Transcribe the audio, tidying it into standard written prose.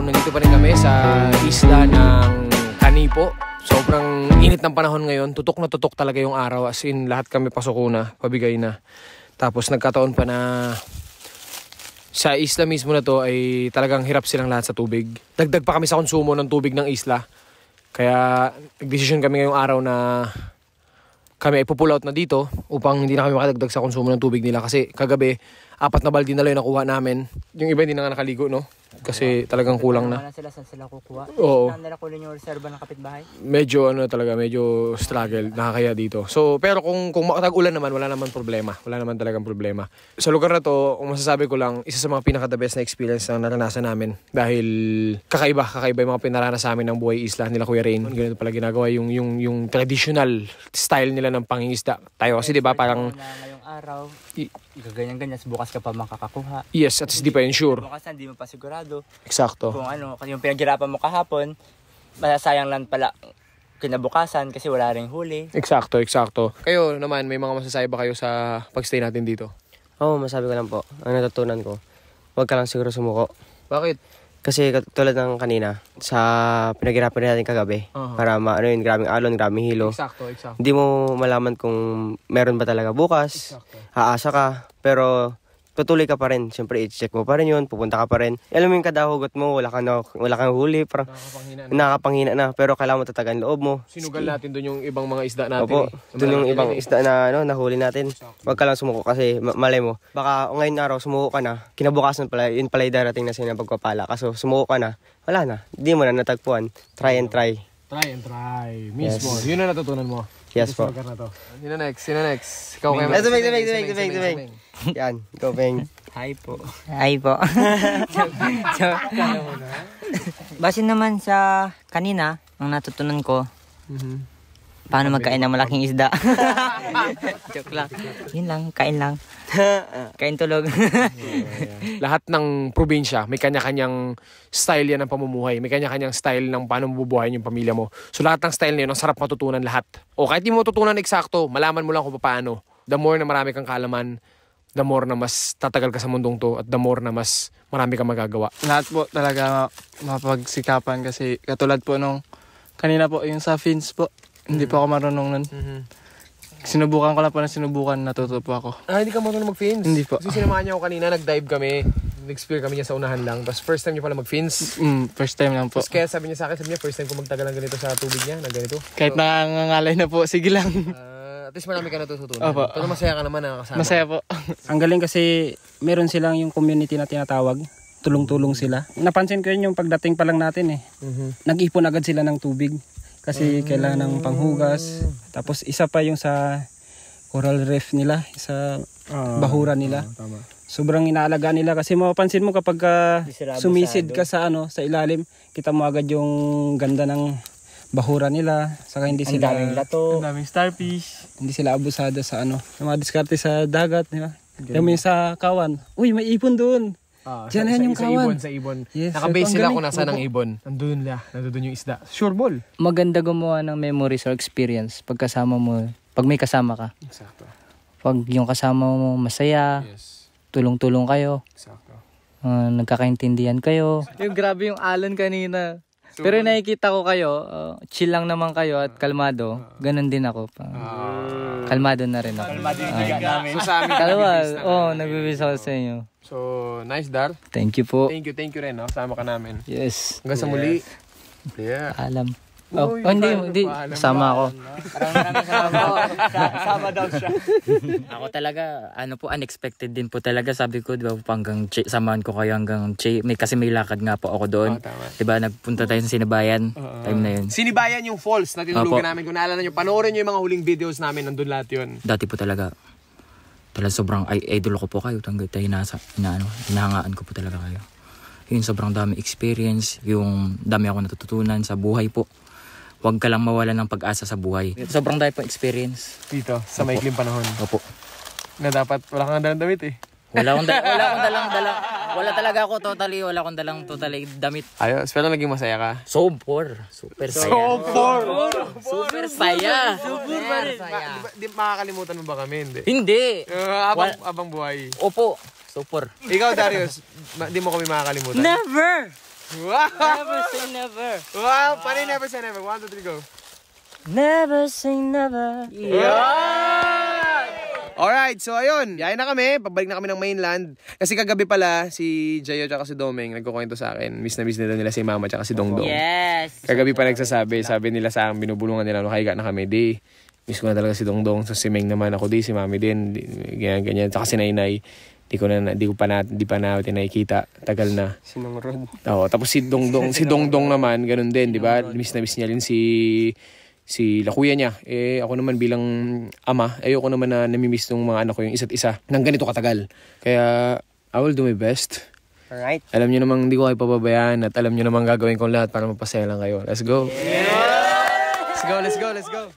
nandito pa rin kami sa isla ng Kanipo. Sobrang init ng panahon ngayon. Tutok na tutok talaga yung araw. As in, lahat kami pasoko na, pabigay na. Tapos nagkataon pa na sa isla mismo na to ay talagang hirap silang lahat sa tubig. Dagdag pa kami sa konsumo ng tubig ng isla. Kaya nagdesisyon kami ngayong araw na kami ay pull out na dito upang hindi na kami makadagdag sa konsumo ng tubig nila. Kasi kagabi, 4 na balde na lang yung nakuha namin. Yung iba hindi na nga nakaligo, no? Kasi talagang kulang na. Saan sila kukuha? Oo. Saan nila kunin yung reserva ng kapitbahay? Medyo medyo struggle, nakakaya dito. So, pero kung makatag-ulan naman, wala naman problema. Wala naman talagang problema. Sa lugar na to, kung masasabi ko lang, isa sa mga pinaka-the best na experience na naranasan namin. Dahil kakaiba yung mga pinaranas sa amin ng buhay isla nila Kuya Rain. Ganito pala ginagawa yung traditional style nila ng pangingisda. Tayo kasi, di ba, parang ngayong araw, ganyan-ganyan, bukas ka pa makakakuha. yes, at least di pa yun sure. Bukas hindi mo pa sigurado. Eksakto. Kung yung pinaghirapan mo kahapon, masasayang lang pala kinabukasan kasi wala ring huli. Eksakto. Kayo naman, may mga masasabi ba kayo sa pagstay natin dito? Oo, masabi ko lang po. Ang natutunan ko, huwag ka lang siguro sumuko. Bakit? Kasi tulad ng kanina, sa pinaghirapan natin kagabi, para grabing alon, grabing hilo. Eksakto. Hindi mo malaman kung meron ba talaga bukas, aasa ka, pero tutuloy ka pa rin. Siyempre, i-check mo pa rin yun, pupunta ka pa rin. Alam mo yung kadahugot mo, wala kang huli, parang nakakapanghina na, pero kailangan mo tatagan loob mo. Sinugal natin doon yung ibang mga isda natin. Opo, doon yung ibang isda na nahuli natin. Huwag ka lang sumuko kasi malay mo. Baka ngayon araw sumuko ka na, kinabukasan pala, yun pala yung darating na sila pagpapala. Kaso sumuko ka na, wala na, hindi mo na natagpuan. Try and try. Mismo. Yes. Yun na natutunan mo. Yes po. Sino next? Ikaw kayo. Tumeng. Yan, go Peng. Hi po. Base naman sa kanina, ang natutunan ko, paano magkain ng malaking isda. Joke lang. Yun lang, kain lang. Kain tulog. Lahat ng probinsya, may kanya-kanyang style yan ng pamumuhay. May kanya-kanyang style ng paano mabubuhayin yung pamilya mo. So lahat ng style na yun, ang sarap matutunan lahat. O kahit di mo matutunan eksakto, malaman mo lang kung paano. The more na marami kang kaalaman, the more na mas tatagal ka sa mundong to, at the more na mas marami kang magagawa. Lahat po talaga mapagsikapan kasi katulad po nung kanina po, yung sa fins po, hindi po ako marunong nun. Sinubukan ko lang po na natuto po ako. Hindi ka marunong mag-fins? Hindi po. Kasi sinamahan niya ako kanina, nag-dive kami. Nag-explore kami niya sa unahan lang. Tapos first time niya pala mag-fins. First time lang po. Tapos kaya sabi niya sa akin, first time ko magtagalan ganito sa tubig niya, na ganito. Kahit nangangalay na po, sige lang. At least marami ka natututunan. Opo. Pero masaya ka naman na kasama. Masaya po. Ang galing kasi meron silang yung community na tinatawag. Tulong-tulong sila. Napansin ko yun yung pagdating pa lang natin eh. Nag-ipon agad sila ng tubig. Kasi kailangan ng panghugas. Tapos isa pa yung sa coral reef nila. Sa bahura nila. Tama. Sobrang inaalagaan nila. Kasi mapapansin mo kapag sumisid ka sa ilalim, kita mo agad yung ganda ng bahura nila. Saka hindi sila... Ang daming lato. Ang daming starfish. Hindi sila abusado sa sa mga diskarte sa dagat, di ba? Kami sa kawan. Uy, may ipon doon. Diyan yung kawan. Sa ibon. Yes, Nakabase sila kung nasa nasaan ang ibon. Nandun yung isda. Sure ball. Maganda gumawa ng memories or experience pag may kasama ka. Exacto. Pag yung kasama mo masaya, tulong-tulong kayo. Exacto. Nagkakaintindihan kayo. Yung grabe yung alon kanina. Pero nakikita ko kayo, chill lang naman kayo at kalmado. Ganon din ako. Kalmado na rin ako. Kalmado yung biga namin. So sa amin, nagbibis ako sa inyo. So, nice, Dar. Thank you po. Thank you rin, no? Sama ka namin. Yes. Hanggang sa muli. Yeah. Alam. Hindi. Sama ako. Sama daw siya. Ako talaga, unexpected din po talaga. Sabi ko, di ba, hanggang samahan ko kayo hanggang kasi may lakad nga po ako doon. Di ba, nagpunta tayo sa Sinibayan. Time na yun. Sinibayan yung falls na tinulugan namin. Kung naalala nyo, panoorin nyo yung mga huling videos namin. Nandun lahat yun. Dati po talaga sobrang idol ko po kayo. Hinahangaan ko po talaga kayo. Yun, sobrang dami experience. Yung dami ako natututunan sa buhay po. Huwag ka lang mawala ng pag-asa sa buhay. Sobrang dami po experience. Dito, sa maikling panahon. Opo. Na dapat, wala kang dalang damit eh. Wala akong dalang. Wala talaga ako totally. Wala akong dalang totally damit. Ayos, pero naging masaya ka. Super saya. Super saya. Di makakalimutan mo ba kami? Hindi. Hindi. Abang buhay. Opo. Super. Ikaw, Darius, di mo kami makakalimutan? Never! Wow! Never say never. Wow! Paano yung never say never? 1, 2, 3, go. Never say never. Alright, so ayun. Yayin na kami. Pabalik na kami ng mainland. Kasi kagabi pala, si Jayo at si Domeng nagkukwento sa akin. Miss na miss nila si Mama at si Dongdong. Yes. Kagabi pa nagsasabi. Sabi nila sa akin, binubulungan nila. Nakahiga na kami. Di, miss ko na talaga si Dongdong. So si Meng naman ako di. Si Mami din. Ganyan. Saka si Nainay. Di pa natin nakikita. Tagal na. Sinong Rod? Oo, tapos si Dongdong naman, ganun din, di ba? Miss na miss niya rin si lakuya niya. Ako naman bilang ama, ayoko naman na namimiss ng mga anak ko yung isa't isa nang ganito katagal. Kaya, I will do my best. Alright. Alam niyo namang hindi ko kayo pababayaan at alam niyo namang gagawin ko lahat para mapasaya lang kayo. Let's go! Let's go!